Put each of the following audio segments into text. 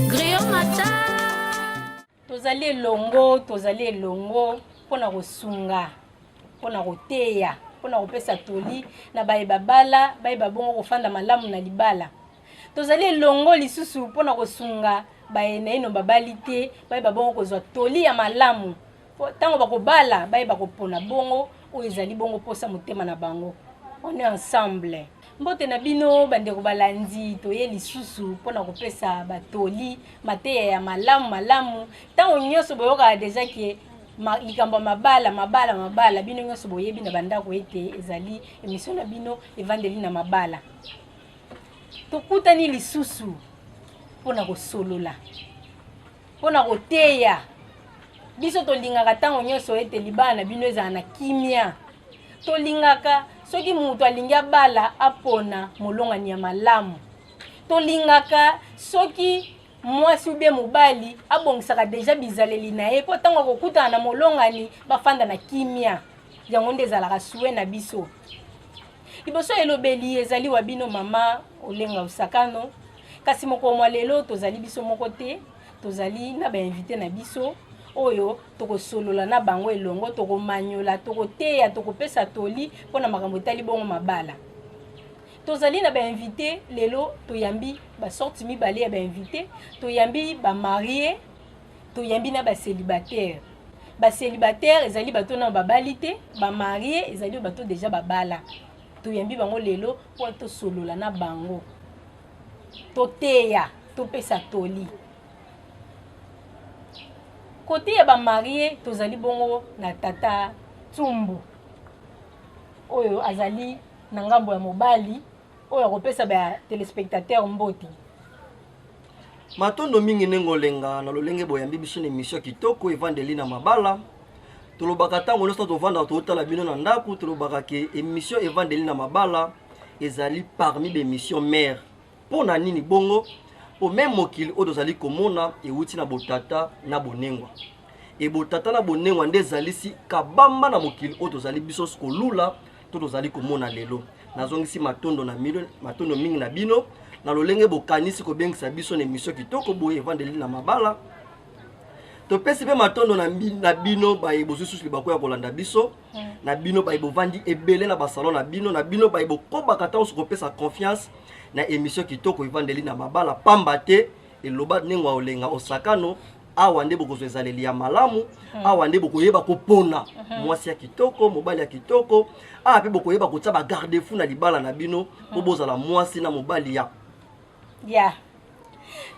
Griot Mata. Tozali longo pona kosunga, pona koteya, pona kopesa toli na babala, babongo kofanda malamu na libala. Tozali longo lisusu pona kosunga baena ino babalite, babongo kozwa toli ya malamu. Tango bakobala, bakopona bongo, o ezali bongo posa motema na bango. On est ensemble. Mbote na bino bandeko balandi toye lisusu pona kopesa batoli mateya ya malamu. Tango nyoso boyoka deja ke likambo mabala bino nyoso boyebi na bandako ete ezali émission na bino evandeli na mabala. Tokutani lisusu pona kosolola, pona koteya. Biso tolingaka tango nyoso ete libala na bino ezala na kimia. Tolingaka soki mutu alingi abala apona molongani ya malamu. Tolingaka soki mwasi ube mobali abongisaka deja bizaleli na ye po tango kokutana na molongani bafanda na kimia. Yango nde ezalaka suwe na biso. Liboso elobeli ezali wa bino mama Olenga Usakano. Kasi moko mwa lelo tozali biso moko te, tozali na ba invité na biso. Oyo toko solola na bango elongo, toko manyola, toko teya, toko pesa toli pona makambo etali bongo mabala. Tozali na ba invité lelo toyambi ba sorti mibale ya ba invité, toyambi ba marié, toyambi na ba célibataire. Ba célibataire ezali bato na babalite, ba marié ezali bato déjà babala. Toyambi bango lelo po to solola na bango. To teya, to pesa toli. Côté ya ba marié tozali bongo na tata Tsumbu. Oyo azali na ngambo ya mobali, oyo akopesa ba téléspectateur mboti. Matondo mingi nengolenga na lolenge boyambi biso na émission kitoko evandeli na mabala. Tolobaka tango loso tovanda totala bino na ndako, tolobaka ke émission evandeli na mabala ezali parmi les émissions mères. Pona nini bongo au même mokili o dozali komona ewuti na botata na bonengwa. E botata na bonengwa nde zalisi kabamba na mokili o dozali biso skolula to dozali komona lelo. Nazongisi matondo na milo, matondo mingi na bino na lolenge bokanisi ko bengisa biso na émission kitoko boye evandeli na mabala. To pesi pe matondo na bino ba ebosusu libako ya kolanda biso na bino ba ebovandi ebele na basalon na bino ba ebokoba kata on pesa confiance na émission kitoko evandeli na mabala pamba te eloba nengwa Olenga Osakano awa nde bokozwe ezaleli ya malamu awa nde bokoyeba kopona mwasi ya kitoko mobali ya kitoko pe bokoyeba kotsa ba garde fou na libala na bino po bozala mwasi na mobali ya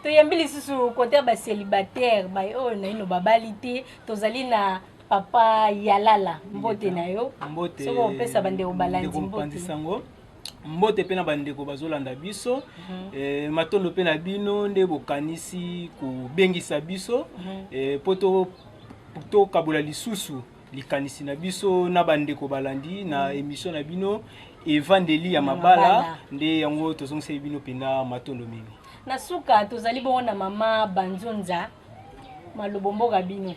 toyambi lisusu kote ba célibataire ba oyo na ino babalite tozali na papa Yalala mbote na yo mbote soko opesa bande obalandi mbote mbote pe na bandeko bazolanda biso matondo pe na bino nde bokanisi kobengisa biso poto to kabola lisusu likanisi na biso na bandeko balandi na émission na bino evandeli ya mabala nde yango tozongisa bino pena matondo mingi na suka tozali bongo na mama Banzonza malobomboka bino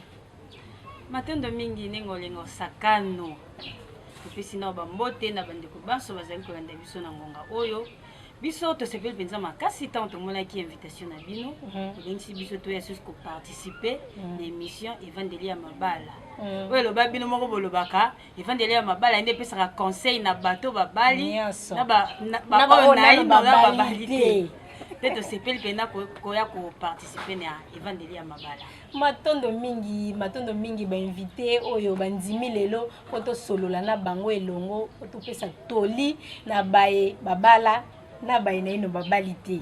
matondo mingi nengolenga Osakano. Topesi na bambote na bandeko baso bazali kolanda biso na ngonga oyo biso tosepeli penza makasi tant tomonaki invitation na bino tolengisi biso toya susu koparticiper na émission evandeli ya mabala oyo loba bino moko bolobaka evandeli ya mabala nde pesaka conseil na bato babali na babalite te tosepeli pena koya koparticiper na evandeli ya mabala. Matondo mingi ba invité oyo bandimi lelo po to solola na bango elongo po to pesa toli na bae babala na bae na ino babalite.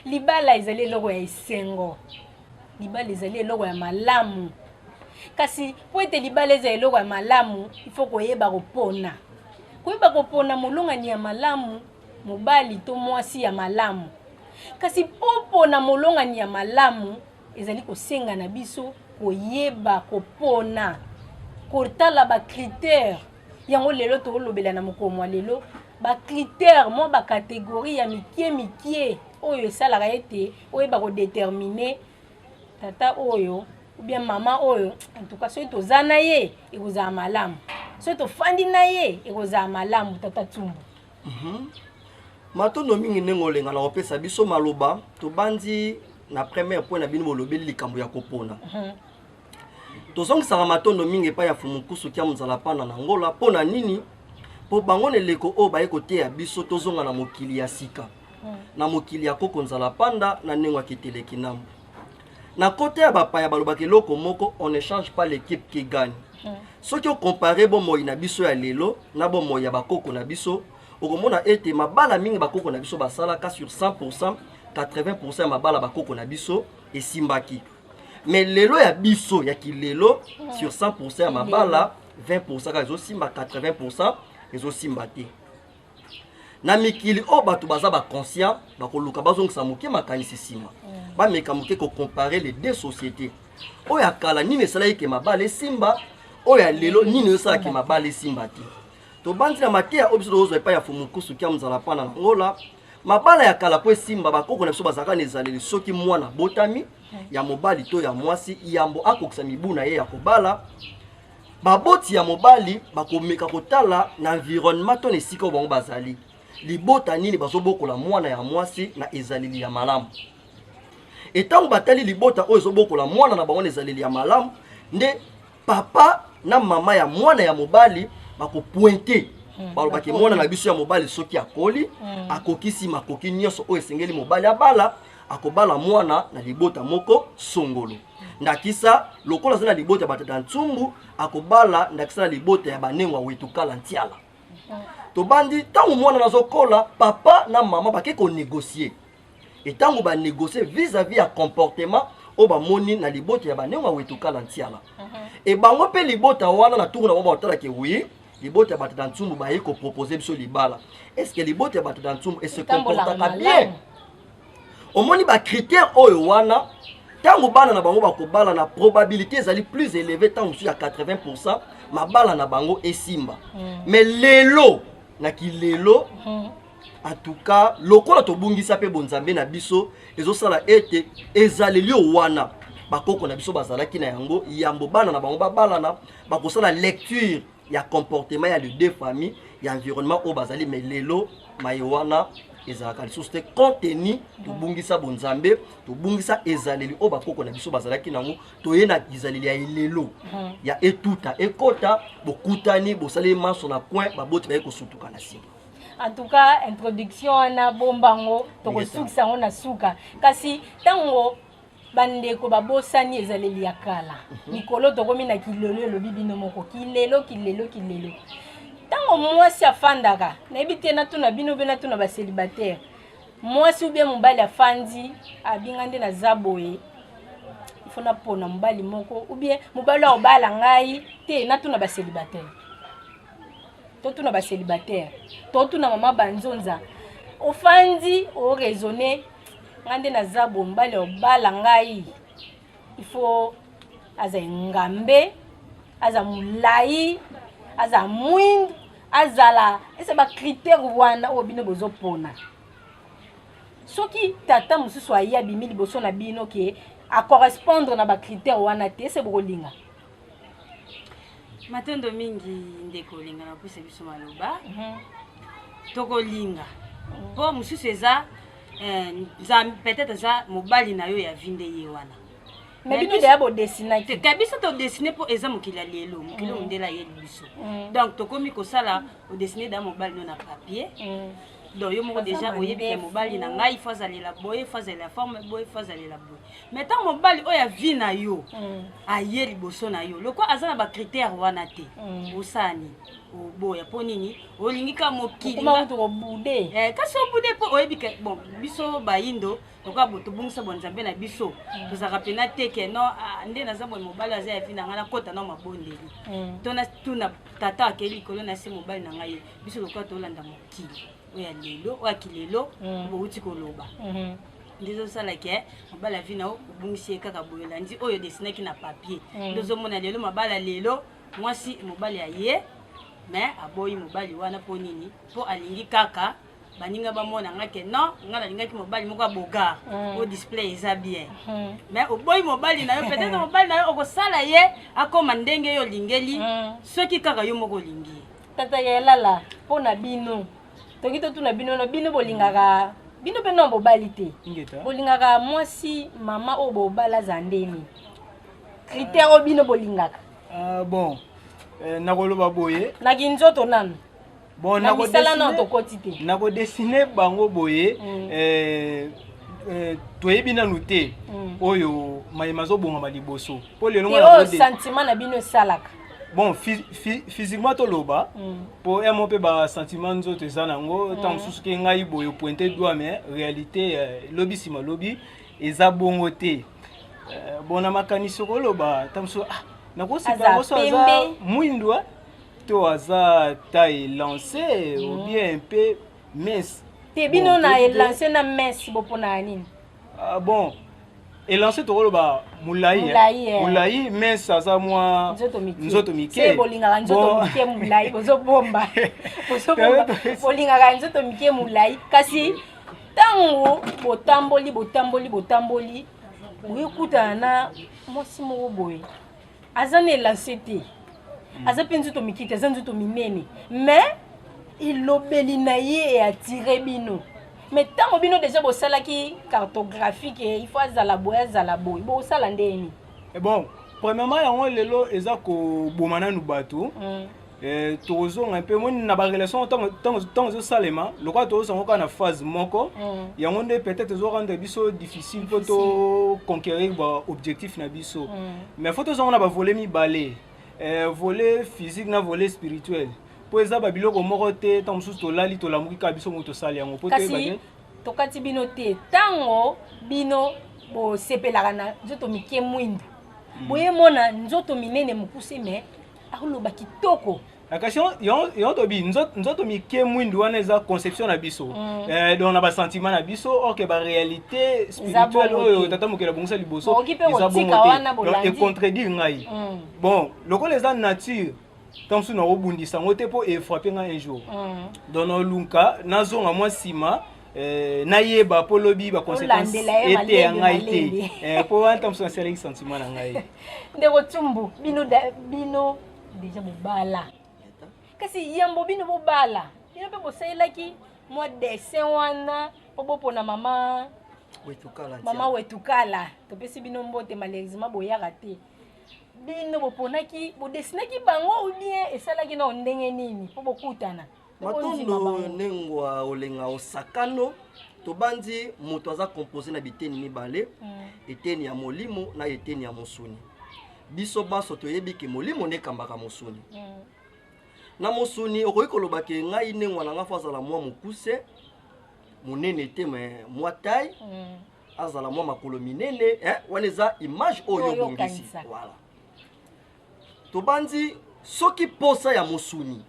Libala ezali eloko ya esengo, libala ezali eloko ya malamu. Kasi po ete libala ezali eloko ya malamu il faut koyeba kopona molongani ya malamu mobali to mwasi ya malamu. Kasi popo na molongani ya malamu ezali kosenga na biso koyeba kopona kotala ba critère yango lelo tolobela na mokomo lelo ba critère mo ba catégorie ya mikie oyo esalaka ete oyeba ko déterminer tata oyo ou bien mama oyo en tout cas soki toza na ye ekozala malamu soki tofandi na ye ekozala malamu tata Tsumbu. Matondo mingi nengolenga na kopesa biso maloba to bandi na premier point na bino bolobeli likambo ya kopona tozongisaka matondo mingi epai ya fumukusu kia muzala pana na ngola mpona nini po bango neleko oyo baye koteya biso tozonga na mokili ya sika na mokili ya koko nzala panda na ndenge akiteleki nambo na kote ya bapaya balobaka eloko moko on ne change pas l'équipe qui gagne soki okompare bomoi na biso ya lelo na bomoi ya bakoko na biso okomona ete mabala mingi bakoko na biso basalaka sur 100% 80% ya mabala bakoko na biso esimbaki mais lelo ya biso ya kilelo sur 100% ya mabala 20% kaka ezosimba 80% ezosimba te na mikili o bato baza ba conscient bakoluka bazongisa moke makanisi sima bameka moke kocompare les deux sociétés oyo ya kala nini esalaki ke mabala esimba oyo ya lelo nini esalaki mabala esimba te tobandi na mateya oyo biso tozozwa epai ya fumukusu kia muzala pana na ngola mabala ya kala po esimba bakoko na biso bazalaka na ezaleli soki mwana botami ya mobali to ya mwasi yambo akokisa mibu na ye ya kobala baboti ya mobali bakomeka kotala na environnement to na esika oyo bango bazali libota nini bazobokola mwana ya mwasi na ezaleli ya malamu etango batali libota oyo ezobokola mwana na bango na ezaleli ya malamu nde papa na mama ya mwana ya mobali bakopointe balobaki mwana na biso ya mobali soki akoli akokisi makoki nyonso oyo esengeli mobali abala akobala mwana na libota moko songolo ndakisa lokola zana libota batata ntsumbu akobala ndakisa na libota ya banengwa wetukala ntiala tobandi tango mwana nazokola papa na mama bake ko négocier etango ba négocier vis-à-vis ya comportement o ba moni na libota ya banengwa wetukala ntiala e bango pe libota wana na tour na mama otala ke oui libota batata ntsumbu ba yeko proposer biso libala est-ce que libota batata ntsumbu se comportaka bien omoni ba critère oyo wana tango bana na bango bakobala na probabilité ezali plus élevée tango sur ya 80% mabala na bango esimba mais lelo na kilelo en tout cas lokola tobungisa pe bonzambe na biso ezosala ete ezaleli wana bakoko na biso bazalaki na yango yambo bana na bango babalana bakosala lecture ya comportement ya les deux familles ya environnement o bazali mais lelo mayewana ezalaka lisusu te contenu tobungisa bonzambe tobungisa ezaleli o bakoko na biso bazalaki nango toye na ezaleli ya elelo ya etuta ekota bokutani bosali manso na coin baboti baye kosutuka na nsima en tout cas introduction wana bombango tokosukisa yango na suka kasi ntango bandeko babosani ezaleli ya kala mikolo tokomi na kilelo elobi bino moko kilelo ntango mwasi afandaka nayebi te natuna bino mpe natuna bacélibataire mwasi ubie mobali afandi abinga nde naza boye ifo napona mobali moko ubie mobali aobala ngai te natuna bacélibataire totuna bacélibataire totuna mama banzonza ofandi oraisonne ngai nde naza boye mobali aobala ngai ifo aza ngambe aza molai aza mwindu azala esa ba critère wana o bino bozopona soki tata mususu aya bimi liboso na bino ke a correspondre na ba critère wana te ese bokolinga matondo mingi ndeko linga na pesa biso maloba tokolinga po mususu eza peut-être za mobali na yo ya vinde ye wana mais bino deya bodesina te biso todesine mpo eza mokili ya lelo mokili mondela ye biso donc tokomi kosala odesine da mobali no na papier donc yo moko déjà oyebi ke mobali na ngai fo azalela boye fo azalela forme boye fo azalela boye mais tant mobali oyo avi na yo aye liboso na yo loko aza na bacritère wana te osani oboya mpo nini olingi ka mokili kasi obude mpo oyebi ke bon biso bayindo tokoka tobungisa bonzambe na biso tozalaka pena te ke no nde naza boye mobali aza ya vi na ngai nakota na mabondeli tuna tata akeli likolo na se mobali na ngai biso lokola tolanda mokili oya lelo oya kilelo bouti koloba ndezosala ke mobali avi na obungisi ye kaka boye olandi oyo desinaki na papier ndozomona lelo mobali lelo mwasi mobali aye mais aboyi mobali wana mpo nini mpo alingi kaka baninga bamona nga ke non nga nalingaki mobali moko aboga o display eza bien mais oboyi mobali na yo peut-être mobali na yo okosala ye akoma ndenge yo olingeli soki kaka yo moko olingi tata yelala mpo na bino toki totuna bino no bino bolingaka bino pe non bobali te ingeta bolingaka mwasi mama oyo bobala za ndeni critère oyo bino bolingaka bon nakoloba boye naki nzoto nanu bon na misala na tokoti te nakodesine bango boye toyebi nanu te oyo mayema azobongama liboso mpo lelo oyo sentiment na bino esalaka bon physiquement toloba po emo mpe basentiment nzoto eza nango ntango mosusu ke ngai boye pointe doigt mais réalité lobi nsima lobi eza bongo te bon na makanisi koloba ntango mosusu nakosipa moso aza mwindu to aza taille lancé ou bien un peu mince te bino na elancé na mince bopona nini bon elancé tokoloba mulai mince aza mwa nzoto mike bolingaka nzoto mike mulai bozobomba bolingaka nzoto mike mulai kasi ntango botamboli oyekutana na mwasi moko boye aza na elancé te aza mpe nzoto mike te aza nzoto minene mais elobeli na ye eatire bino mais ntango bino déjà bosalaki cartographique il faut azala boye bosala ndeni bon premièrement yango lelo eza koboma nanu bato tozonga mpe moni na barelation ntango ezosalema lokola tozosanga kaka na phase moko yango nde peut-être ezorendre biso difficile mpo toconquérir baobjectif na biso mais fo tozonga na bavolet mibale volet physique na volet spirituel po eza babiloko moko te ntango mosusu tolali tolamuki kaka biso mo tosali yango po kasi tokati bino te ntango bino bosepelaka na nzoto mike mwindu boyemona nzoto minene mokuse me akoloba kitoko kasi yango tobi nzoto mike mwindu wana eza conception na biso donc na basentiment na biso orke baréalité spirituelle oyo tata mokili abongisa liboso eza bongo te ekontredire ngai bon lokola eza nature ntango mosusu nakobundisa yango te mpo efrappe ngai un jour donc nolunka nazonga mwa nsima nayeba mpo lobi baconséquence ete ya ngai te mpo wana ntango mosusu nasalaki sentiment na ngai ndeko tumbu bino deja bobala kasi yambo bino bobala bino mpe bosalelaki mwa dessin wana mpo bopona mama wetukala topesi bino mbote malheureusement boyaka te bino boponaki bodesinaki bango ou bien esalaki na ndenge nini mpo bokutana matondo nengwa olenga osakano tobandi moto aza composé na biteni mibale eteni ya molimo na eteni ya mosuni biso baso toyebi ke molimo nekambaka mosuni na mosuni okoki koloba ke ngai nengwa na nga fo azala mwa mokuse monene te me mwa taille azala mwa makolo minene wana eza image oyo bongisi voilà tobandi soki posa ya mosuni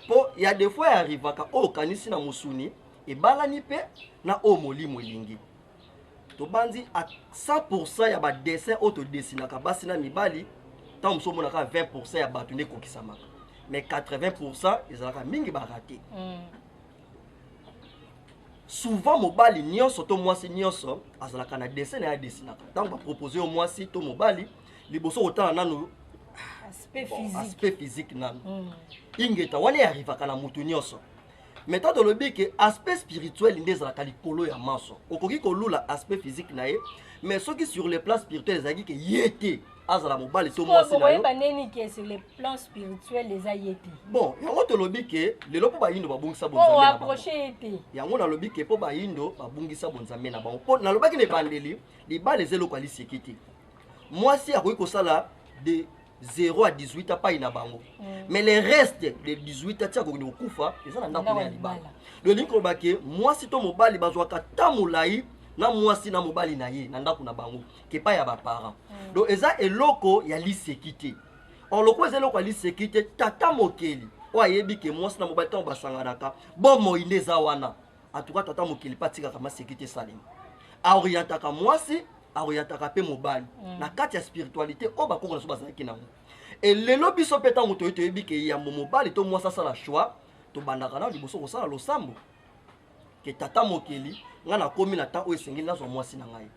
po ya des fois arrivaka o kanisi na mosuni ebalani pe na o molimo elingi tobandi à 100% ya ba dessin auto dessinaka basi na mibali tant moso monaka 20% ya bato nekokisamaka mais 80% ezalaka mingi barate souvent mobali nyonso to mwasi nyonso azalaka na dessin na ya dessinaka tant ba proposer au mwasi to mobali liboso otala nanu aspect physique nanu ingeta wana arrivaka na mutu nyonso maintenant dans le bique aspect spirituel ndezalaka likolo ya maso okoki kolula aspect physique na ye mais soki sur le plan spirituel ezalaki ke yete azala mobali to mwasi na yo baneni ke sur le plan spirituel eza yete bon yango tolobi ke lelo po bayindo babungisa bonzambe na approcher yete yango nalobi ke po bayindo babungisa bonzambe na bango po nalobaki ne bandeli libala ezelo kwa lisekiti mwasi akoki kosala de 0 à 18 ans pas ina bango mais les restes de 18 ans tia ko ni okufa eza na ndako ya libala le linko bake mwasi to mobali bazwaka tamulai na mwasi na mobali na ye na ndako na bango ke pa ya ba parents donc eza eloko ya lisekite on loko eza eloko ya lisekite tata mokeli o ayebi ke mwasi na mobali to basanganaka bon moineza wana atuka tata mokeli patika kama sekite salim a orientaka mwasi aroyataka pe mobali na kati ya spiritualité o bakoko na so bazalaki nango et lelo biso pe ntango toyebi ke ya mobali to mwasi asala choix tobandaka na liboso kosala losambo ke tata mokeli nga nakomi na temps oyo esengeli nazwa mwasi na ngai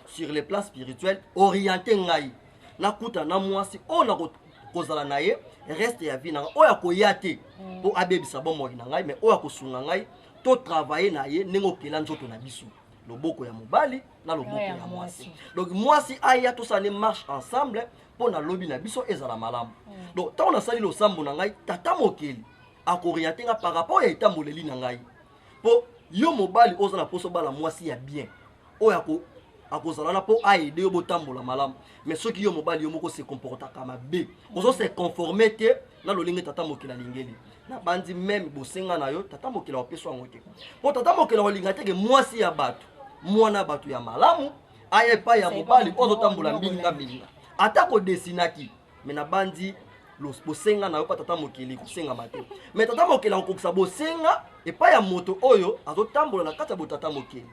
sur le plan spirituel orienté ngai nakuta na mwasi oyo kozala na ye reste ya vie na ngai oyo akoya te mpo abebisa bomoi na ngai mais oyo akosunga ngai to travailler na ye ndenge okela nzoto na biso loboko ya mobali na loboko ya mwasi donc mwasi aya tosala marche ensemble mpo na lobi na biso ezala malamu donc ntango nasali losambo na ngai tata mokeli akoriente nga par rapport ya etamboleli na ngai mpo yo mobali oza na poso bala mwasi ya bien oyo akozala na mpo aide yo botambola malamu mais soki yo mobali yo moko se comportaka mabe ozo se conforme te na lolenge tata mokeli alingeli na bandi même bosenga na yo tata mokeli apeso yango te mpo tata mokeli akolinga teke mwasi ya bato mwana bato ya malamu aya epai ya mobali ozotambola mbilinga ata kodesinaki me na bandi bosenga na yo pa tata mokeli kosenga mate me tata mokeli akokisa bosenga epai ya moto oyo azotambola na kati ya botata mokeli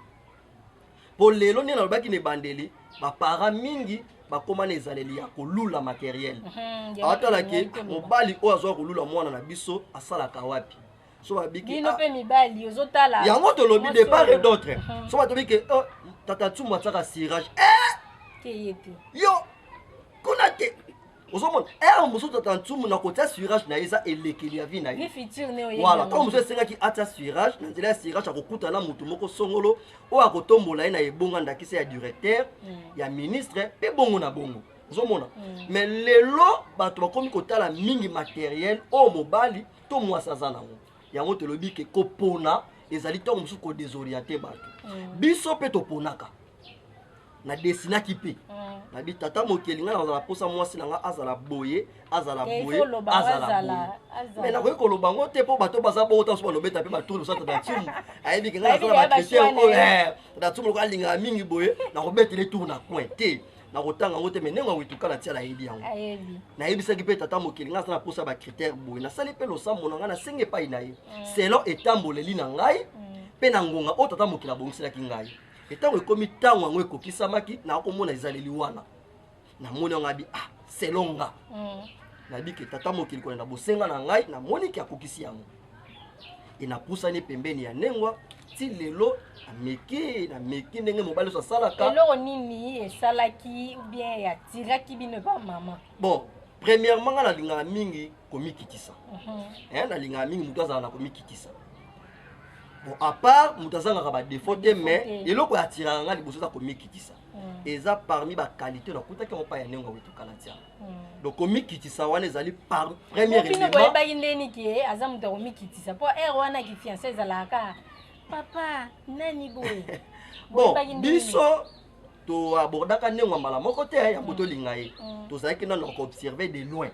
po lelo nde nalobaki na ebandeli bapara mingi bakoma na ezaleli ya kolula materiel atalaki mobali oyo azwaka kolula mwana na biso asalaka wapi so babiki yango tolobi de part et d'autre so batobiki tata tumu atiaka sirage yo kuna te ozomona mosusu tata ntumu na kotia surage na ye eza elekeli ya vie na ye voilà ntango mosusu esengaki atia surage na nzela ya surage akokutana na motu moko songolo oyo akotombola ye na ebonga ndakisa ya directeur ya ministre mpe bongo na bongo ozomona mais lelo bato bakomi kotala mingi materiel oyo mobali to mwasi aza nango yango tolobi ke kopona ezali ntango mosusu kodésoriente bato biso mpe toponaka na desinaki pe na bi tata mokeli nga nazala posa mwasi na nga azala boye azala boye mais nakoki koloba ngo te mpo bato baza bota mosu balobeta mpe batour mosu tata ntumu ayebi ke nga nazala bacritère oyo tata ntumu lokola alingaka mingi boye nakobetele tour na coin te nakotanga yango te mais ndenge akoituka na tia nayebi yango nayebisaki mpe tata mokeli nga aza na posa bacritère boye nasali mpe losambo na ngai nasengi epai na ye selon etamboleli na ngai mpe na ngonga oyo tata mokeli abongiselaki ngai etango ekomi ntango yango ekokisamaki nakomona ezaleli wana namoni yango abi selonga nabiki tata mokili kolanda bosenga na ngai namoniki akokisi yango enapusani pembeni ya nengwa ti lelo nameki ndenge mobali oso asalaka eloko nini esalaki ou bien yatiraki bino ba mama bon premièrement nga nalingaka mingi komikitisa nalingaka mingi moto azala na komikitisa bon à part moto azangaka badefo te mais eloko yatiraka nga liboso eza komikitisa eza parmi baqualité nakutaki yango pa ya ndenge wetukala tia donc komikitisa wana ezali premier élément boyebaki ndeni ke aza moto akomikitisa mpo ere wana ki fiancé ezalaka papa nani boye bon biso toabordaka ndenge mbala moko te yango tolinga ye tozalaki nano koobserve de loin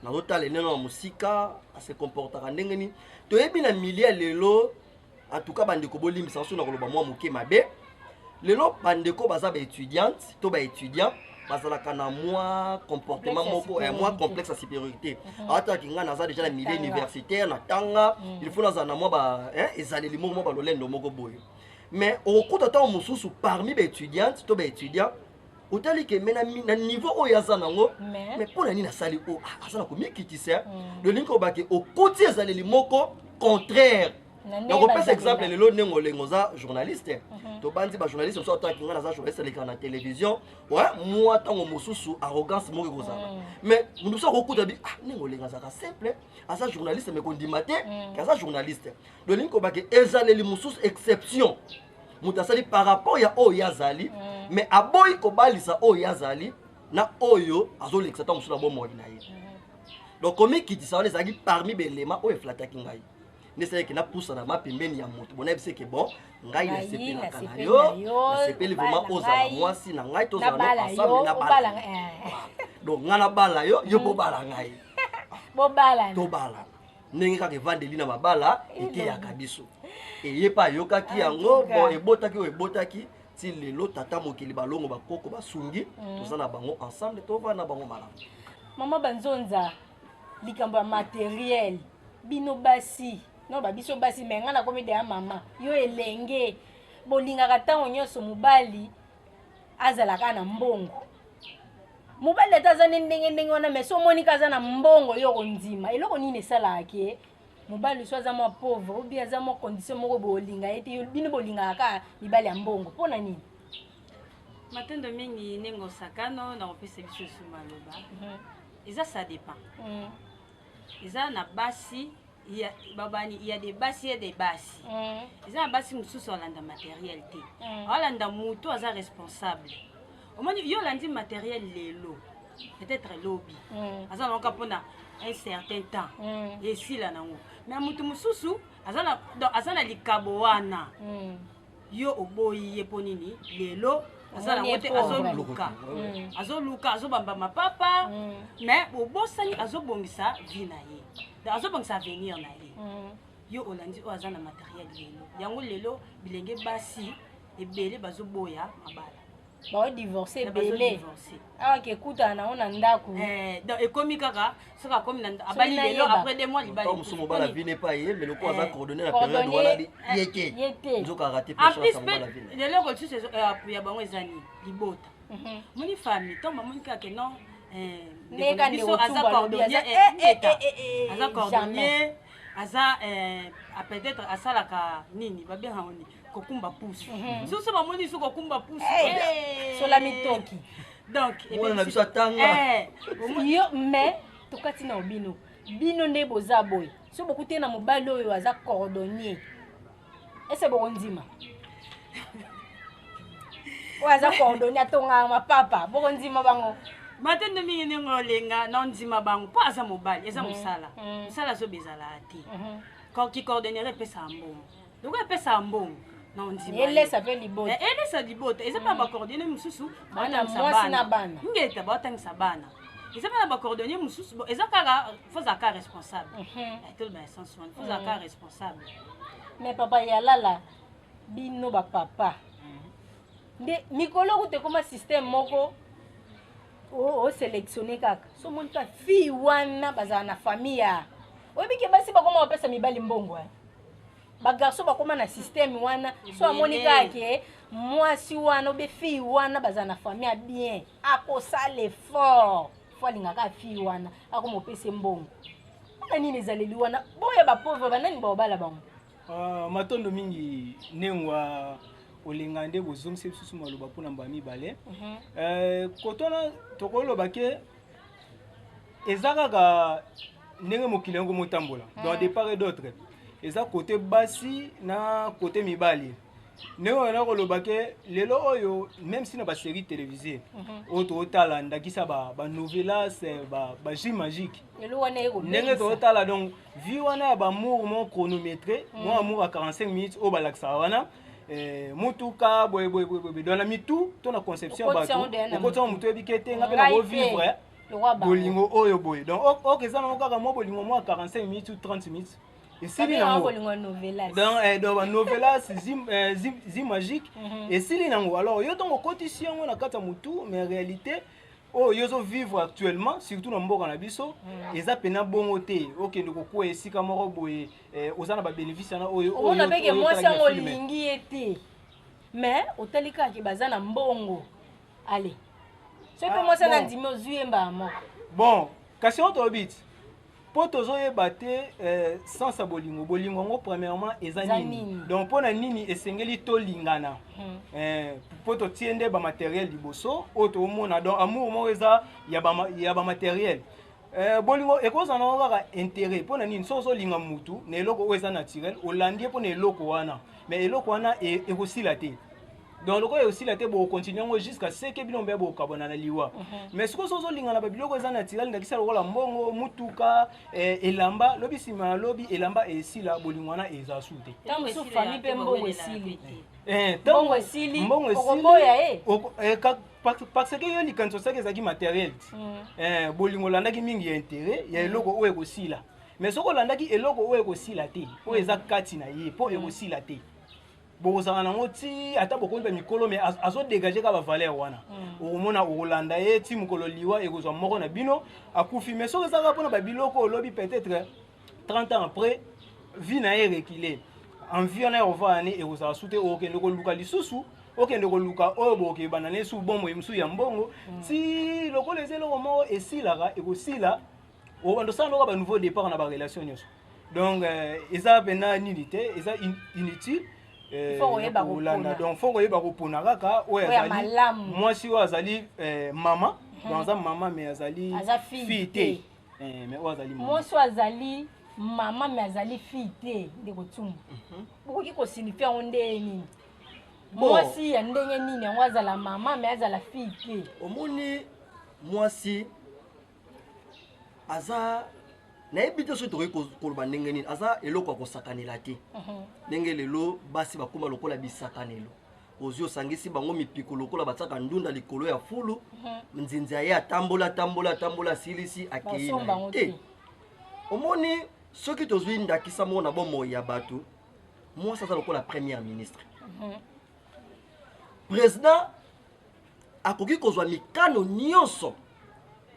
nazotala ndenge na mosika ase comportaka ndenge nini toyebi na milie lelo en tout cas bandeko bolimbisa so na koloba mwa moke mabe lelo bandeko baza baétudiante to baétudiant bazalaka na mwa comportement moko mwa complexe ya supériorité atalaki nga naza déjà na milieu universitaire na tanga il faut nazala na mwa ezaleli moko mwa balolendo moko boye mais okokuta ntango mosusu parmi baétudiante to baétudiant otali ke me na niveau oyo aza nango mais mpo na nini asali oyo aza na komikitisa lolingi kobake okuti ezaleli moko contraire nakopesa exemple lelo ndenge olengo oza journaliste tobandi bajournaliste mosusu ataki nga naza journaliste alekaka na télévision mwa ntango mosusu arrogance moko ekozala mais mundu mosusu akokuta bi ndenge olengo azalaka simple aza journaliste mais kondima te ke aza journaliste lolingi kobake ezaleli mosusu exception moto asali par rapport ya oyo yazali mais aboyi kobalisa oyo yazali na oyo azolekisa ntango mosusu na bomoi na ye donc komikitisa wana ezalaki parmi belema oyo eflataki ngai nesalaki napusana mapembeni ya moto bonayebi ke bon ngai nasepelaka na yo nasepeli vraiment ozala mwasi na ngai tozala no ensemble na bala donc ngai nabala yo yo bobala ngai tobala ndenge kaka evandeli na mabala eteyaka biso eye mpe ayokaki yango bon ebotaki oyo ebotaki ti lelo tata mokili balongo bakoko basungi toza na bango ensemble tovanda na bango malamu mama banzonza likambo ya materiel bino basi no babiso basi me nga nakomi de ya mama yo elenge bolingaka ntango nyonso mobali azalaka na mbongo mobali ata aza ndenge wana me so omonika aza na mbongo yo kondima eloko nini esalaka ke mobali so aza mwa pauvre obi aza mwa condition moko bolinga ete bino bolingaka kaka mibali ya mbongo mpo na nini matendo mingi ndenge osakano nakopesa biso su maloba eza ça dépend eza na basi babani il y a des basi et des basi eza na basi mosusu olanda matériel te olanda moto aza responsable omoni yo olandi matériel lelo peut-être lobi aza nango mpona un certain temps esila nango mais moto mosusu aza na likabo wana yo oboyi ye mpo nini lelo aza nango te azoluka azobamba mapapa mais obosani azobongisa vie na ye azobongisa avenir na ye yo olandi oyo aza na matériel lelo yango lelo bilenge basi ebele bazoboya mabala baodivorce ebele awa kekutana nango na ndako donc ekomi kaka soki akomi abali lelo après 2 mois libali mosusu mobala vie n'est pas ye mais loko aza coordonné na période wana yeke nzoka rate lelo ko lisusu ya bango eza nini libota moni famille ntango bamoni kaka non biso aza cordonnier aza peut-être asalaka nini babenga ngo nini kokumba pusu susu bamoni su kokumba pusu sola mitoki donc na biso atanga yo mais tokati na bino nde boza boye so bokute na mobali oyo aza cordonnier ese bokondima oyo aza cordonnier atongaka mapapa bokondima bango matende mingi ndenge olenga na ondima bango mpo aza mobali eza mosala mosala azobezala te kicordonniere epesa mbongo loko epesa mbongo na ondima elesa mpe libota elesa libota eza mpe na bacordonnier mosusu mwasi na bana ngeta baotangisa bana eza mpe na bacordonnier mosusu eza kaka fozaka responsable toloba essence wana fozaka responsable mais papa yalala bino bapapa nde mikolo kute koma système moko osélectionné kaka so moni ka fille wana bazala na famille ya oyebike basi bakoma bapesa mibali mbongo bagarso bakoma na système wana so amoni kaka mwasi wana obe fille wana bazala na famille ya bien akosala effort fo alingaka fille wana akoma opesa mbongo wana nini ezaleli wana boya bapauvre banani baobala bango matondo mingi nengwa olinga nde bozongisa lisusu maloba mpona mbala mibale kotona tokoloba ke eza kaka ndenge mokili yango motambola dans des part et d'autres eza côté basi na côté mibali ndenge wana koloba ke lelo oyo même si na basérie télévisée oyo tootala ndakisa banovelas bajus magique ndenge tootala donc vie wana ya bamour mo chronométré mo amour à 45 minutes oyo balakisaka wana mutuka boye dans la mitu to na conception bato okotsa mutu ebike te nga pe na vivre bolingo oyo boye donc okeza na kaka mo bolingo mo 45 minutes ou 30 minutes esili nango donc novelas zi magique esili nango alors yo ntongo okotisi yango na kati ya mutu mais réalité oyo yozo vivre actuellement surtout na mboka na biso eza pena bongo te okende kokuwa esika moko boye oza na babénéfice wana oyo omona peke mwasi yango olingi ye te mais otali kaka baza na mbongo ale so mpe mwasi na ndimi ozwi ye mbala moko bon kasi oyo tobiti mpo tozoyeba te sans ya bolingo yango premièrement eza nini donc mpona nini esengeli tolingana mpo totie nde bamateriel liboso oyo tomona donc amour moko eza ya bamateriel bolingo ekozala nango kaka intérêt mpona nini so ozolinga mutu na eloko oyo eza naturel olandi ye mpona eloko wana mais eloko wana ekosila te donc loko ekosila te bokontinue yango jusqu'à ce ke bino mbe bokabona na liwa mais sikoyo so ozolingana babiloko eza naturel ndakisa lokola mbongo mutuka elamba lobi nsima ya lobi elamba esila bolingo wana eza su te ntango esu famille mpe mbongo esili mbongo esili parce que yo likanisi osaki ezalaki matériel te bolingo olandaki mingi ya intérêt ya eloko oyo ekosila mais soki olandaki eloko oyo ekosila te oyo eza kati na ye mpo ekosila te bokozala nango ti ata bokomi mikolo mais azodégage ka bavaleur wana okomona okolanda ye ti mokolo liwa ekozwa moko na bino akufi mais soki ezalaka mpona babiloko olobi peut-être 30 ans après vie na ye rekile envie wana ekovaa ne ekozala su te okende koluka lisusu okende koluka oyo bokebana ne su bomoi mosusu ya mbongo ti lokola eza eloko moko esilaka ekosila obanda osala loka banouveau départ na barelation nyonso donc eza pena nini te eza inutile donc faut koyeba kopona kaka oyo azali mwasi oyo azali mama donc za mama mais azali aza fille te mais o azali mwasi azali mama mais azali fille te ndeko tumbu okoki kosignifie yango ndenge nini mwasi ya ndenge nini yango azala mama mais azala fille te omoni mwasi aza nayebi te soki tokoki koloba ndenge nini aza eloko ya kosakanela te ndenge lelo basi bakóma lokola bisakanelo ozwi osangisi bango mipiko lokola batiaka ndunda likolo ya fulu nzinzi aye atambola asilisi akei na te omoni soki tozwi ndakisa moko na bomoi ya bato mwasi aza lokola premier ministre président akoki kozwa mikano nyonso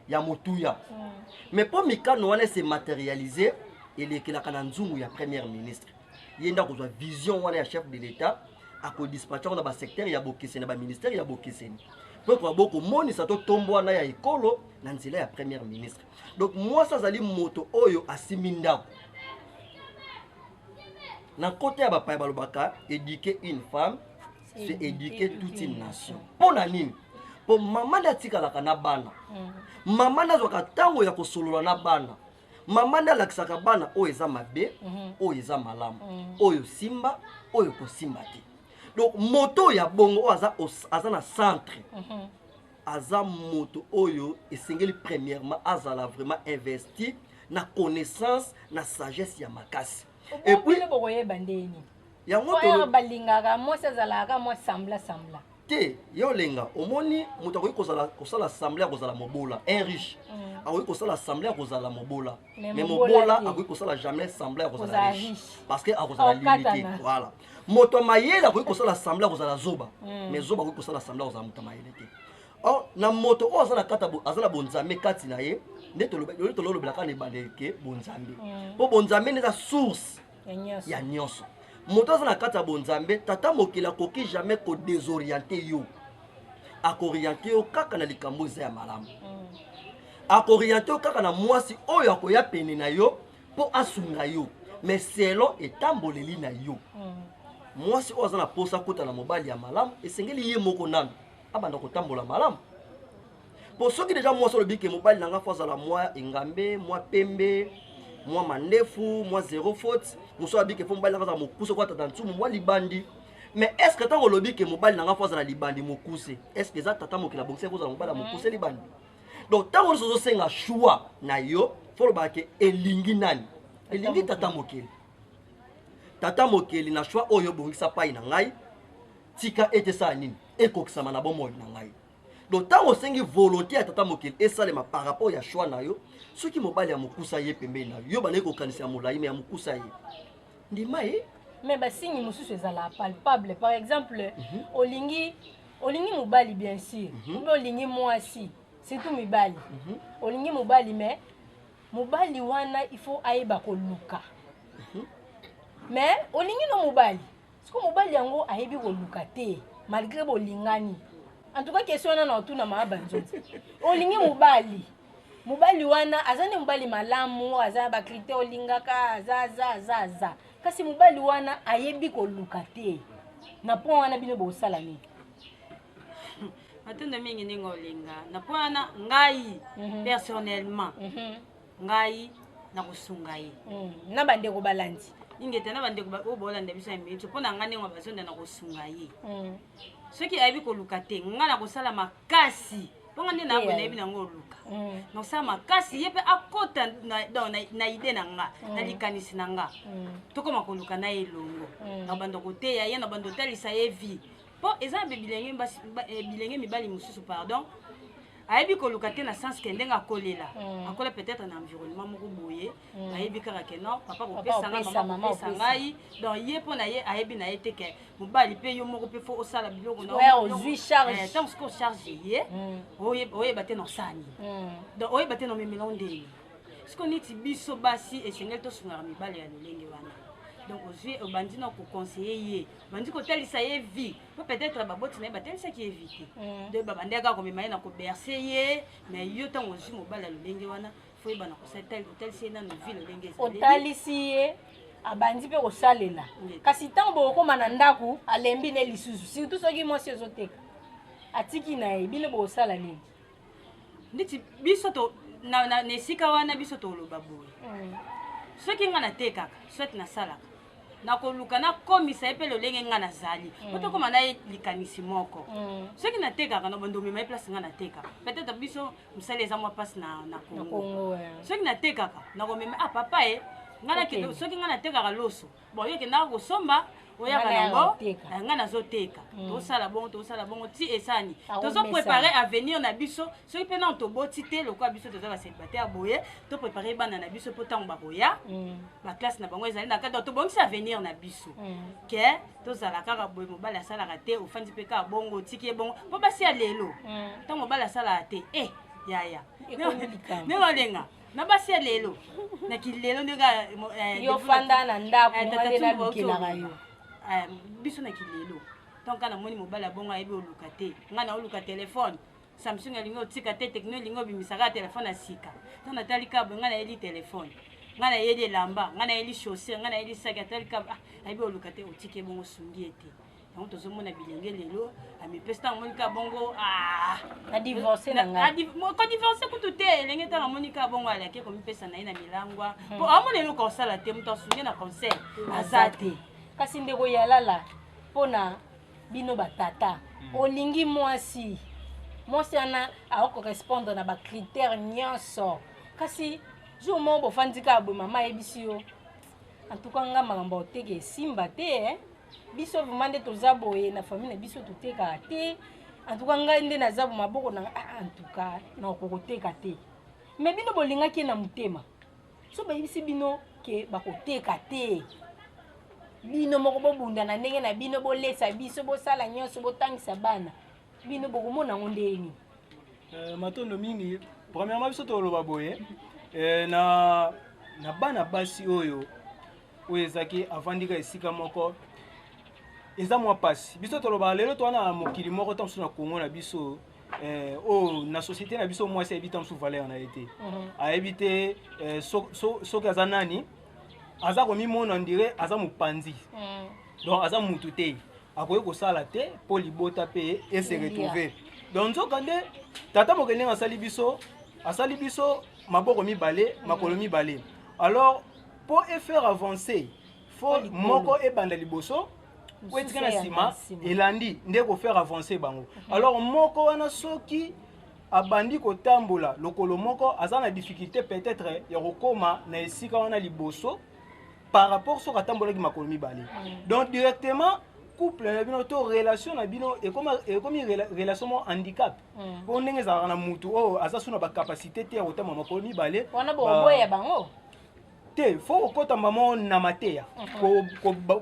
ya motuya mais mpo mikano wana se matérialiser elekelaka na nzungu ya premier ministre ye nda kozwa vision wana ya chef de l'état akodispatcha na basecteur ya bokeseni na baministère ya bokeseni mpo koyabo komonisa to tombo wana ya ekolo na nzela ya premier ministre donc mwasi azali moto oyo asimi ndako na kote ya bapaya balobaka éduquer une femme c'est éduquer toute une nation mpo na nini mpo mama nde atikalaka na bana mama nde azwaka ntango ya kosolola na bana mama nde alakisaka bana oyo eza mabe oyo eza malamu oyo simba oyo kosimba te donc moto ya bongo oyo aza na centre aza moto oyo esengeli premièrement azala vraiment investi na connaissance na sagesse ya makasi et puis bokoyeba ndeni yango to balingaka mwasi azalaka mwa sambla te yo lenga omoni moto akoki kosala assemblée akozala mobola un riche akoki kosala assemblée akozala mobola mais mobola akoki kosala jamais assemblée akozala riche parce que akozala limité voilà moto ya mayele akoki kosala assemblée akozala zoba mais zoba akoki kosala assemblée akozala moto ya mayele te or na moto oyo aza na bonzambe kati na ye nde tolobelaka na ebandeke bonzambe mpo bonzambe nde eza source ya nyonso moto aza na kati ya bonzambe tata mokili akoki jamais kodésoriente yo akoriente yo kaka na likambo eza ya malamu akoriente yo kaka na mwasi oyo akoya pene na yo mpo asunga yo mais selon etamboleli na yo mwasi oyo aza na posa kota na mobali ya malamu esengeli ye moko nano abanda kotambola malamu mpo soki deja mwasi olobi ke mobali nanga fo azala mwa engambe mwa pembe mwa mandefu mwa zéro faute moso abike fo mobali nanga azala mokuse kwa tata nsumu mwa libandi mais est ce que ntango olobi ke mobali nanga fo azala libandi mokuse est ce que eza tata mokili abongisi kozala mobali ya mokuse libandi donc ntango nyonso ozosenga choix na yo fo olobaka ke elingi nani elingi tata mokili na choix oyo obongisa pai na ngai tika ete sala nini ekokisama na bomoi na ngai donc ntango osengi volonté ya tata mokili esalema par rapport ya choix na yo soki mobali ya mokusa ye pembeni na yo bandeki kokanisa ya molai me ya mokusa ye ndima ye mais basingi mosusu ezala palpable par exemple olingi mobali bien sûr mpe olingi mwasi surtout mibali olingi mobali mais mobali wana il faut ayeba koluka mais olingi no mobali siko mobali yango ayebi koluka te malgré bolingani en tout cas question wana na otuna maaba nzoti olingi mobali wana aza nde mobali malamu aza bakrite olingaka aza kasi mobali wana ayebi koluka te na po wana bino bosala nini matendo mingi ndenge olinga na po wana ngai personnellement ngai nakosunga ye na bandeko balandi ingete na bandeko oyo bolanda biso ya minitso mpo na ngai ndenge bazonda na kosunga ye soki ayebi koluka te ngai nakosala makasi mponga nde nabo nayebi nango oluka nakosala makasi ye mpe akota na ide na nga na likanisi na nga tokoma koluka na ye elongo na bando koteya ye na bando otalisa ye vie mpo eza mpe bilenge mibali mosusu pardon ayebi koluka te na sens ke ndenge akolela akola peut-être na environnement moko boye ayebi kaka ke non papa kopesa ngai mama kopesa ngai donc ye mpo na ye ayebi na ye te ke mobali mpe yo moko mpe fo osala biloko ozwi charge ntango soki ocharge ye oyeba te na osala nini donc oyeba te na omemela o ndeni siko neti biso basi esengeli tosungaka mibali ya lolenge wana donc ozwi obandi na koconseiller ye obandi kotalisa ye vie po peut-être baboti na ye batalisaki ye vie te donc babandi kaka komema ye na koberse ye mais yo ntango ozwi mobali ya lolenge wana fo yeba na kotalisa ye nano vie lolenge ezali otalisi ye abandi mpe kosalela kasi ntango bokokóma na ndako alembi ne lisusu surtout soki mwasi ezoteka atiki na ye bino bokosala nini nditi biso to na esika wana biso toloba boye soki nga natekaka soit nasalaka nakoluka nakomisa ye mpe lolenge nga nazali po tokóma na ye likanisi moko soki natekaka na bandomema ye place nga natekaka peut-être biso mosali eza mwa mpasi na Congo soki natekaka nakomema papa ye soki nga natekaka loso bon yo kendaka kosomba oyaka nango nga nazoteka tosala bongo ti esani tozoprépare avenir na biso soki mpe nano toboti te lokola biso toza bacélibataire boye toprépare bana na biso mpo ntango bakoya baklasse na bango ezali na kati tobongisi avenir na biso ke tozala kaka boye mobali asalaka te ofandi mpe kaka bongo otiki ye bongo mpo basi ya lelo ntango mobali asalaka te yaya nde olenga na basi ya lelo na kilelo ndenge yofanda na ndako nde nalukelaka yo biso na kilelo donc kana moni mobali abongo ayebi oluka te nga na oluka telefone Samsung elingi otika te tekno elingi obimisaka telefone asika to natali kabo nga na yeli telefone nga na yeli elamba nga na yeli chaussure nga na yeli saki atali kabo ayebi oluka te otike bongo sungi ete yango tozomona bilenge lelo amipesi ntango monika bongo adivorce na ngai kodivorce kutu te elenge ntango monika bongo alaki komipesa na ye na milangwa mpo amona eloko osala te moto asungi na conseil aza te kasi ndeko yalala mpona bino batata olingi mwasi wana akokorespondre na bacritère nyonso kasi jour moko bofandi kaka boye mama ayebisi yo antuka nga makambo oteka esimba te biso vraimen nde toza boye na famille na biso totekaka te antuka ngai nde naza bo maboko na antuka nakokoteka te me bino bolingaki na motema so bayebisi bino ke bakoteka te bino moko bobunda na ndenge na bino bolesa biso bosala nyonso botangisa bana bino bokomona ngo ndeni matondo mingi premièrement biso toloba boye na bana basi oyo ezaki avandika esika moko eza mwa pasi biso toloba lelo towana mokili moko ntango mosusu na Congo na biso na société na biso mwasi ayebi ntango mosusu valeur na ye te ayebi te soki aza nani aza komimona ndire aza mopanzi donc aza mutu te akoki kosala te mpo libota mpe ese retrouve donc nzoka nde tata moke ndenge asali biso maboko mibale makolo mibale alors mpo efaire avancer fo moko ebanda liboso po etika na nsima elandi nde kofaire avancer bango alors moko wana soki abandi kotambola lokolo moko aza na difficulté peut-être ya kokóma na esika wana liboso par rapport soki atambolaki makolo mibale donc directement couple na bino to relation na bino ekomi relation mo handicap po ndenge ezalaka na mutu oyo aza so na bacapacité te ya kotamba makolo mibale wana boboya bango te fo okotamba mo na mateya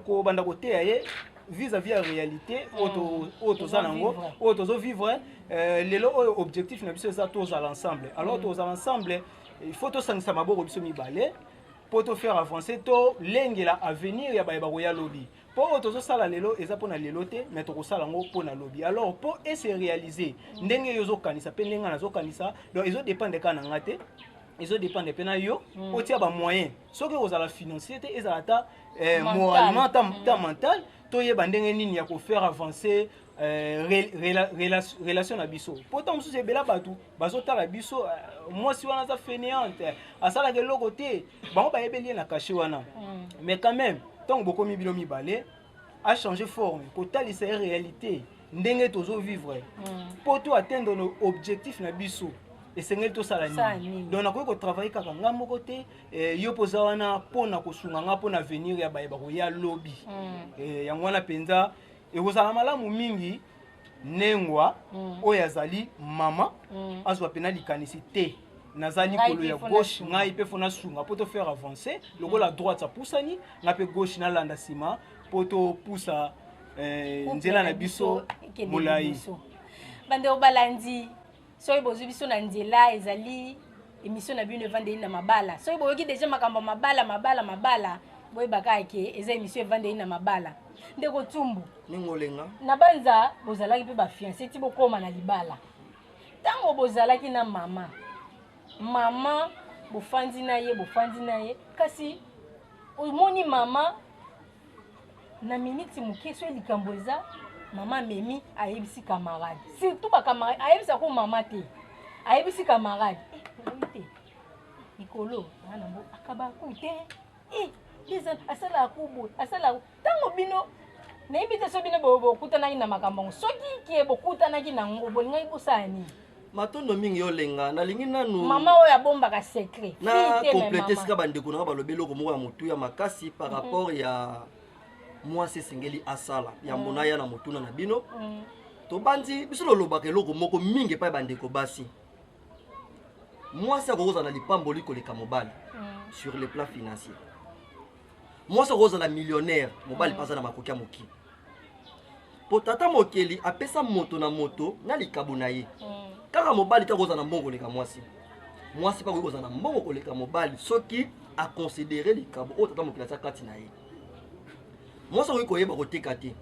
kobanda koteya ye vis-à-vis ya réalité oyo toza nango oyo tozovivre lelo oyo objectif na biso eza tozala ensemble alors tozala ensemble il faut tosangisa maboko biso mibale pour te faire avancer to lengela avenir ya bayeba koya lobi po oyo tozosala lelo eza mpona lelo te mais tokosala yango mpona lobi alors po ese réaliser ndenge yo ozokanisa mpe ndenge nazokanisa donc ezodépendre kaka na nga te ezodépendre mpe na yo otia bamoyen soki kozala financier te ezala ta moralement ta mental toyeba ndenge nini ya kofaire avancer relation na biso po ntango mosusu ebela bato bazotala biso mwasi wana aza fainéante asalaka eloko te bango bayebeli ye na kashe wana mais quand même ntango bokomi bino mibale achange forme kotalisa ye réalité ndenge tozovivre po to atteindre no objectif na biso esengeli tosala nini donc nakoki kotravaille kaka nga moko te yo mpoza wana mpona kosunga nga mpona avenir ya bayeba koya lobi yango wana mpenza ekozala malamu mingi nengwa oyo azali mama azwa pena likanisi te naza likolo ya gauche ngai mpe fo nasunga mpo tofaire avancer lokola droite apusani ngai mpe gauche nalanda nsima mpo topusa nzela na biso molai bande obalandi soki bozwi biso na nzela ezali émission na bino evandeli na mabala soki boyoki deja makambo mabala boyebaka eke eza émission evandeli na mabala ndeko tumbu ningolenga na banza bozalaki mpe bafiance ti bokóma na libala ntango bozalaki na mama bofandi na ye kasi omoni mama na miniti moke so likambo eza mama memi ayebisi camarade surtout bacamarade ayebisa ko mama te ayebisi camarade te ikolo ana bo akaba ku te biza asala kubo asala tango bino nayebi te so bino bokutanaki na makambo soki ke bokutanaki na ngo bolingai bosani matondo mingi olenga nalingi nanu mama oyo abombaka secret na complete sika bandeko na balobi eloko moko ya motu ya makasi par rapport ya mwasi esengeli asala ya mbona ya na motuna na bino tobandi biso lolobaka eloko moko mingi epai bandeko basi mwasi akozala lipamboli koleka mobali sur le plan financier mwasi akozala millionnaire mobali paza na makoki ya moki po tata mokeli apesa moto na moto na likabo na ye kaka mobali te akozala mbongo koleka mwasi mwasi pa kozala mbongo koleka mobali soki aconsidere likabo oyo tata mokeli atia kati na ye mwasi akoki koyeba koteka te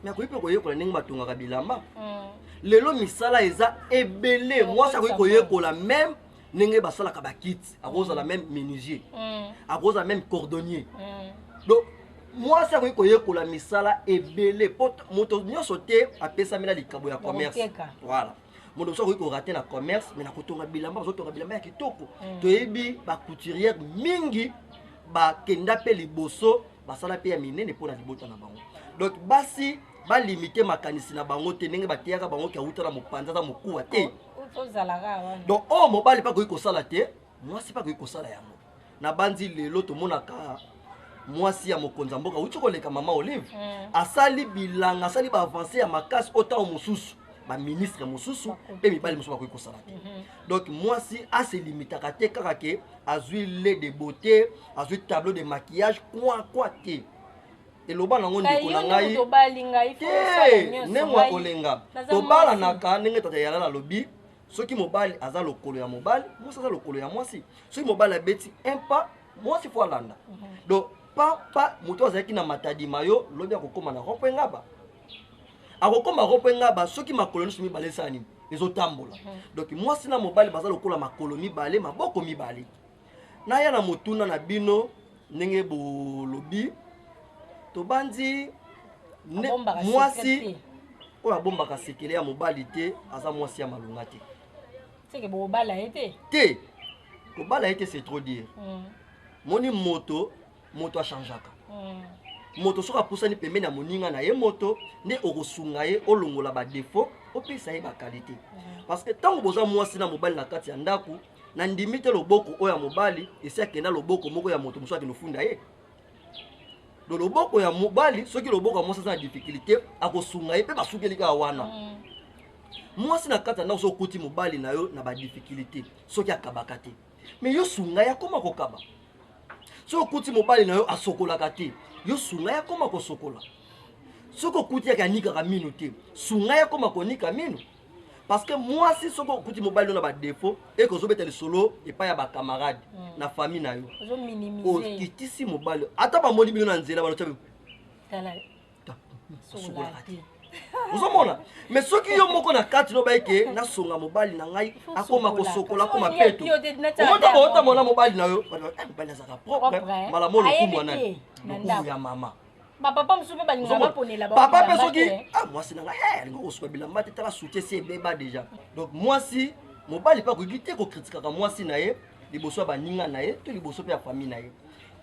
me akoki mpe koyekola ndenge batongaka bilamba lelo misala eza ebele mwasi akoki koyekola meme ndenge basalaka bakiti akozala meme menuisier akozala meme cordonnier donc mwasi akoki koyekola misala ebele po moto nyonso te apesami na likabo ya commerce voilà moto mosusu akoki korate na commerce me na kotonga bilamba bazotonga bilamba ya kitoko toyebi bacouturière mingi bakenda mpe liboso basala mpe ya minene mpo na libota na bango donc basi balimite makanisi na bango te ndenge bateyaka bango kauta na mopanza za mokuwa te donc oyo mobali mpe akoki kosala te mwasi mpe akoki kosala yango na bandi lelo tomonaka mwasi ya mokonzi ya mboka uti koleka mama Olive asali bilanga asali baavance ya makasi otango mosusu baministre mosusu mpe mibali mosusu bakoki kosala te donc mwasi aselimitaka te kaka ke azwi lait de beauté azwi tableau de maquillage kwa te eloba nango ndeko na ngai te ndenge akolenga tobalanaka ndenge tata yala na lobi soki mobali aza lokolo ya mobali mwasi aza lokolo ya mwasi soki mobali abeti impa mwasi fo alanda donc pa moto azalaki na matadima yo lobi akokoma na rompo ngaba akokoma rompo ngaba soki makolo nyonso mibale esala nini ezotambola donc mwasi na mobali baza lokola makolo mibale maboko mibale naya na motuna na bino ndenge bolobi tobandi mwasi oyo abombaka sekele ya mobali te aza mwasi ya malonga te te kobala ye te c'est trop dire moni moto achangeaka moto soki apusani pembeni ya moninga na ye moto nde okosunga ye olongola badefo opesa ye bakalite parce que ntango boza mwasi na mobali na kati ya ndako na ndimi te loboko oyo ya mobali esi akenda loboko moko ya moto mosusu akende ofunda ye do loboko ya mobali soki loboko ya mwasi aza na difficulté akosunga ye mpe basukeli kaka wana mwasi na kati ya ndako soki okuti mobali na yo na badifficulté soki akabaka te me yo sunga ye akoma kokaba soki okuti mobali na yo asokolaka te yo sunga ye akoma kosokola soki okuti yaka anikaka mino te sunga ye akoma konika mino parce que mwasi soki okuti mobali na badefo ekozobeta lisolo epai ya bakamarade na famille na yo okitisi mobali ata bamoni bino na nzela balotabe sokolaka te ozomona mais soki yo moko na kati no bayeke nasonga mobali na ngai akoma kosokola akoma peto omota baotamona mobali na yo mobali azaka propre malamu lokumu wanani lokumu ya mama papa mosusu mpe balingaka baponela papa mpe soki mwasi na ngai alinga kosuka bilamba te tala soutien si ebeba déjà donc mwasi mobali mpe akoki te kokritikaka mwasi na ye liboso ya baninga na ye to liboso mpe ya famille na ye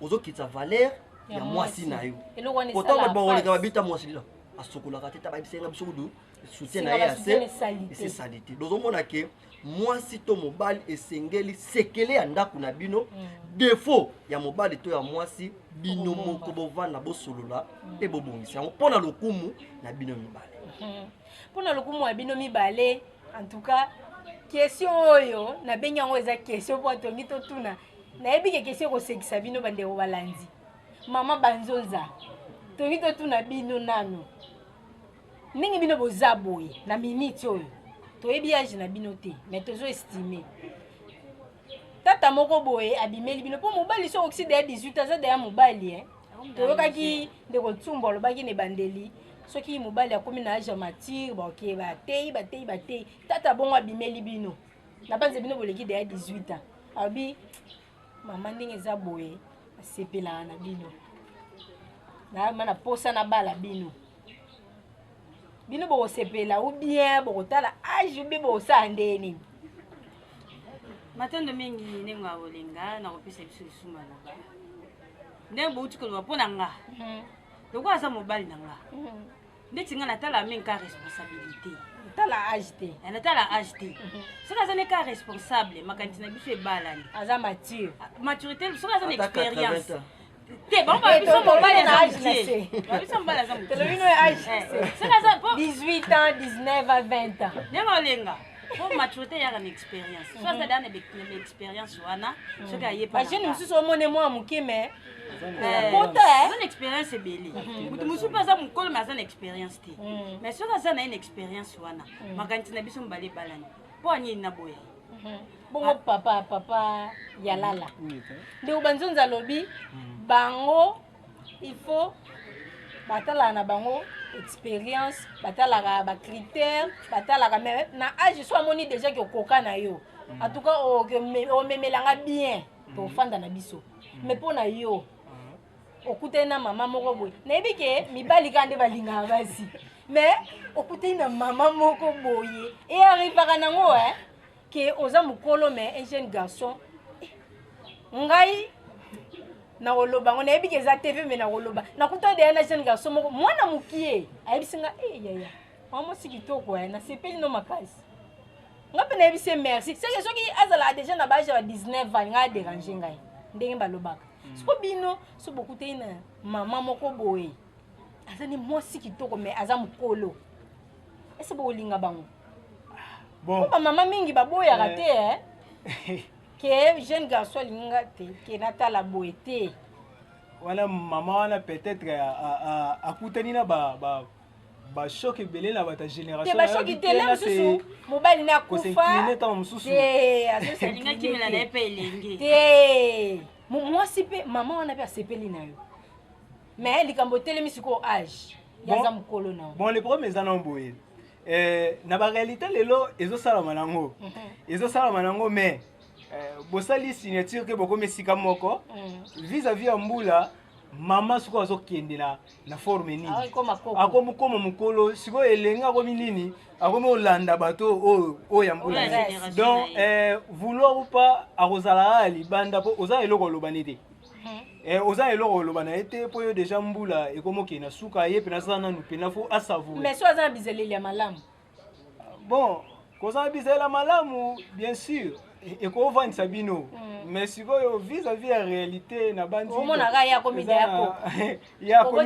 ozokitisa valeur ya mwasi na yo pourtant bato bakoleka babita mwasi lila asokolaka te tabayibisenga biso kudu soutien na ye ase esesali te dozomona ke mwasi to mobali esengeli sekele ya ndako na bino défaut ya mobali to ya mwasi bino moko bovanda bosolola mpe bobongisa yango mpo na lokumu na bino mibale mpo na lokumu ya bino mibale en tout cas question oyo nabengi yango eza question mpo atongi totuna nayebi ke question ekosekisa bino bandeko balandi mama banzonza tongi totuna bino nano ndenge bino boza boye na minute oyo toyebi age na bino te mais tozo estime tata moko boye abimeli bino mpo mobali so okisi deya 18 aza deya mobali toyokaki ndeko tsumba olobaki ne bandeli soki mobali akomi na age ya matire baoke bateyi tata bongo abimeli bino na banze bino boleki deya 18 ans abi mama ndenge eza boye asepelaka na bino na posa na bala bino bokosepela ou bien bokotala age ou bien bokosala ndeni matendo mingi ndenge abolinga nakopesa biso lisumu aloba ndenge bouti koloba mpo na nga lokola aza mobali na nga ndeti nga natala mingi ka responsabilité tala age te natala age te soki aza ne ka responsable makanisi na biso ebalani aza mature maturité soki aza na expérience te bango biso mobali na age aza motie biso mobali aza motie telobino age soki aza 18 ans 19 à 20 ans ndenge olenga po maturité yaka na expérience so aza daa na expérience wana soki ayepa bajene mosusu omone mwa moke me aza na expérience ebele moto mosusu mpe aza mokolo me aza na expérience te mais soki aza na ye na expérience wana makanisi na biso mobale ebalani mpo anyei na boya bongo papa ya lala ndeko banzonzi alobi bango il faut batalaka na bango expérience batalaka bacritère batalaka me na age so amoni déjà ke okoka na yo en tout cas omemelanga bien tofanda na biso mais mpo na yo okutani na mama moko boye nayebi ke mibali kaka nde balingaka basi mais okutani na mama moko boye e arrivaka nango ke oza mokolo mais un jeune garçon ngai nakoloba ngo nayebi ke eza tv me nakoloba nakutani deya na jeune garçon moko mwana mokie ayebisi nga yaya mwamosi kitoko nasepeli no makasi nga mpe nayebisi ye merci seke soki azalaka deja na baage ya 19 ans nga adérange ngai ndenge balobaka siko bino so bokutani na mama moko boye aza ni mwasi kitoko me aza mokolo ese bokolinga bango bon bamama mingi baboyaka te ke jeune garçon alinga te ke natala boye te wana mama wana peut-être akutani na bashock ebele na bata génération te bashoki te le mosusu mobali na akufa ntango mosusu alingaki mela na ye mpe elenge te mwasi mpe mama wana mpe asepeli na yo mais likambo telemi sikoyo age yaza mokolo na yo bon le problème eza na boye na baréalité lelo ezosalama nango mais bosali signature ke bokomi esika moko vis-à-vis ya mbula mama sikoyo azokende na forme nini akomi koma mokolo sikoyo elenge akomi nini akomi olanda bato oyo ya mbula donc vouloir ou pas akozalaka libanda mpo oza eloko oloba ne te oza eloko oloba na ye te mpo yo deja mbula ekomi okende na suka ye mpena aza nanu mpena fo asavoure mais so aza na bizeleli ya malamu bon kozala bizelela malamu bien sûr ekovandisa bino mais sikoyo vis-à-vis ya réalité na bandimonaka yakomi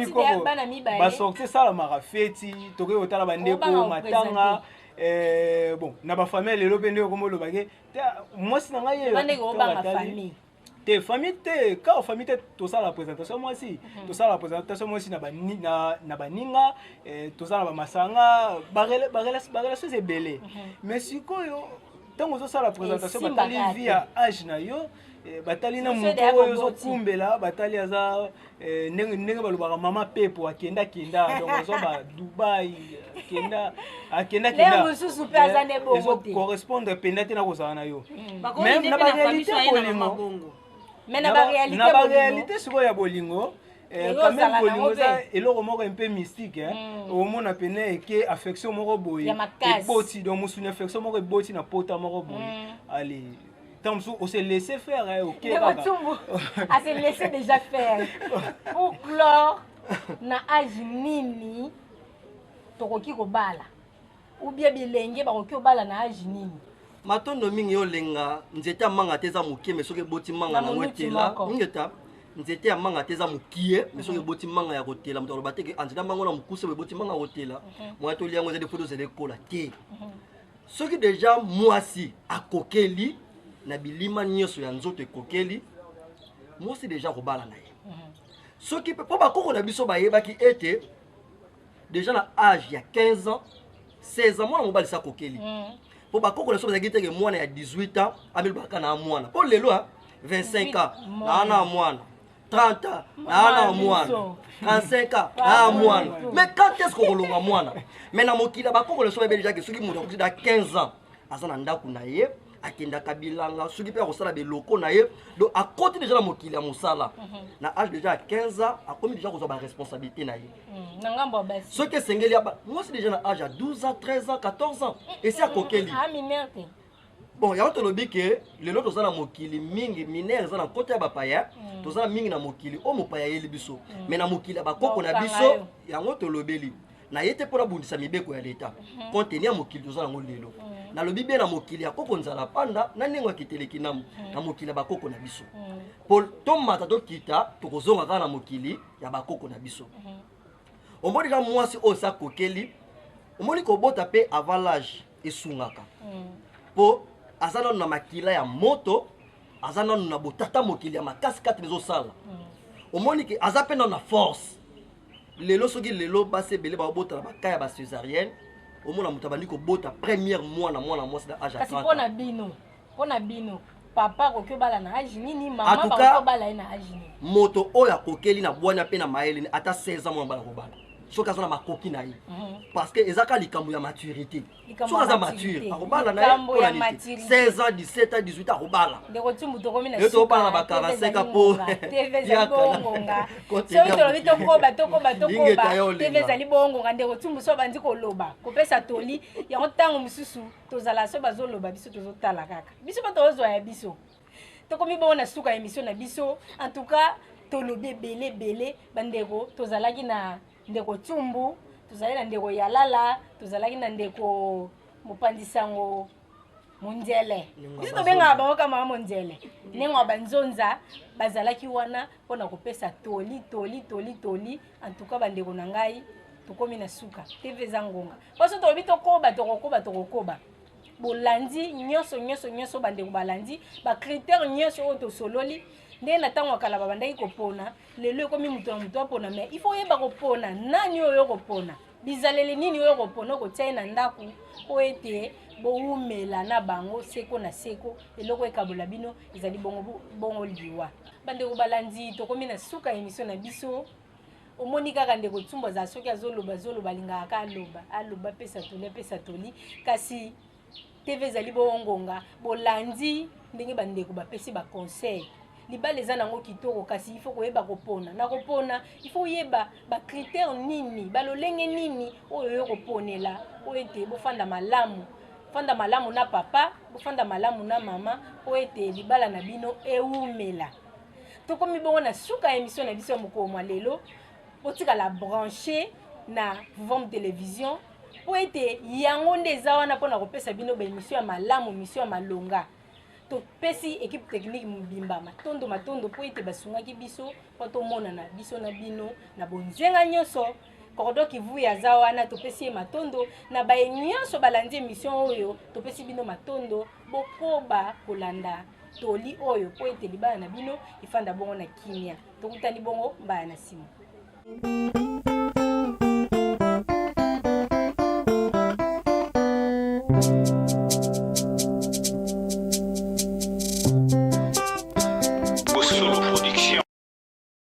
koko basorti esalamaka feti tokoki kotala bandeko matanga bon na bafamille lelo mpe nde okomi olobake mwasi na ngai te famille te ka famille te tosala présentation mwasi tosala présentation mwasi na baninga tosala bamasanga barelation ebele mais sikoyo ntango ozosala présentation batali vi ya age na yo batali na moto oyo ozokumbela batali aza ndenge balobaka mama pepo akenda donc azwa ba dubai akenda ezocorrespondre penda te na kozala na yo même na baréalité bolingo na baréalité sikoyo ya bolingo quand même bolingo eza eloko moko mpe mystique omona pene eke affection moko boye eboti donc mosuni affection moko eboti na pota moko boye allez tant mosusu ose laisser faire ok ase laisser déjà faire pour clore na age nini tokoki kobala ou bien bilenge bakoki kobala na age nini matondo mingi olenga nzete ya manga te eza mokie me soki eboti manga nango etela ngeta nzete ya manga te eza mokie me soki eboti manga ya kotela moto aloba teke anzela mbango na mokuse eboti manga ya kotela moya tolia yango eza de foto ozela ekola te soki deja mwasi akokeli na bilima nyonso ya nzoto ekokeli mwasi deja kobala na ye soki mpo bakoko na biso bayebaki ete deja na age ya 15 ans 16 ans mwana mobali sa akokeli po bakoko na so bazaki teke mwana ya 18 ans amelobaka na mwana po lelo 25 ans na mwana 30 ans na mwana 35 ans na mwana mais quand est-ce qu'on kolonga mwana mais na mokila bakoko na so bayebeli jake soki moto akuti da 15 ans aza na ndako na ye akendaka bilanga soki mpe akosala biloko na ye donc akoti deja na mokili ya mosala na age deja ya 15 ans akomi deja kozwa baresponsabilité na ye soki esengeli mwasi deja na age ya 12 ans 13 ans 14 ans esi akokeli bon yango tolobi ke lelo toza na mokili mingi minere eza na kota ya bapaya toza na mingi na mokili o mopaya yeli biso mais na mokili ya bakoko na biso yango tolobeli na ye te mpona bundisa mibeko ya leta konteni ya mokili toza nango lelo nalobi be na mokili ya koko nzala panda na ndenge akiteleki namu na mokili ya bakoko na biso po tomata tokita tokozonga kaka na mokili ya bakoko na biso omoni ka mwasi oyo sa kokeli omoni kobota mpe avant l'âge esungaka po aza nanu na makila ya moto aza nanu na botata mokili ya makasi kati ezosala omoni ke aza mpe nanu na force lelo soki lelo basi ebele babotala baka ya bacésarienne omona moto abandi kobota première mois na mwana mwasi na age ya 30 kasi mpona bino papa akoki obala na age nini mama bakoki obala ye na age nini moto oyo akokeli na bwanya mpe na mayele ata 16 ans mwana bala kobala soki aza na makoki na ye parce que ezaka likambo ya maturité soki aza mature akobala na ye mpona nini 16 ans 17 ans 18 ans akobala ndeko tumbu tokomi na tobala na ba 45 po tv ezali bongonga soki tolobi tokoba tv ezali bongonga ndeko tumbu so bandi koloba kopesa toli yango ntango mosusu tozala so bazoloba biso tozotala kaka biso mpo tozwa ya biso tokomi bongo na suka ya émission na biso en tout cas tolobi ebele bandeko tozalaki na ndeko tumbu tozali na ndeko yalala tozalaki na ndeko mopandisango mondiele biso tobengaka bango kama mondiele ndenge ya banzonza bazalaki wana mpona kopesa toli en tout cas bandeko na ngai tokomi na suka tv eza ngonga poso tolobi tokokoba bolandi nyonso bandeko balandi bacritère nyonso oyo tosololi ndenge na ntango akala babandaki kopona lelo ekomi moto na moto apona mais il faut oyeba kopona nani oyo kopona bizaleli nini oyo kopona okotia ye na ndako po ete bowumela na bango seko na seko eloko ekabola bino ezali bongo liwa bandeko balandi tokomi na suka ya émission na biso omoni kaka ndeko tumbu azala soki azoloba alingaka ka aloba pesa toli kasi tv ezali bongonga bolandi ndenge bandeko bapesi baconseil libala eza nango kitoko kasi il faut koyeba kopona na kopona il faut yeba bacritère nini balolenge nini oyo yo koponela oyo ete bofanda malamu na papa bofanda malamu na mama oyo ete libala na bino ewumela tokomi bongo na suka ya émission na biso ya mokolo lelo botikala branché na Vom Télévision po ete yango nde eza wana mpona kopesa bino baémission ya malamu émission ya malonga topesi équipe technique mobimba matondo po ete basungaki biso mpo tomonana biso na bino na bonzenga nyonso Cordo Kivu aza wana topesi ye matondo na baye nyonso balandi émission oyo topesi bino matondo bokoba kolanda toli oyo po ete libala na bino ifanda bongo na kimia tokutani bongo mbaya na nsima.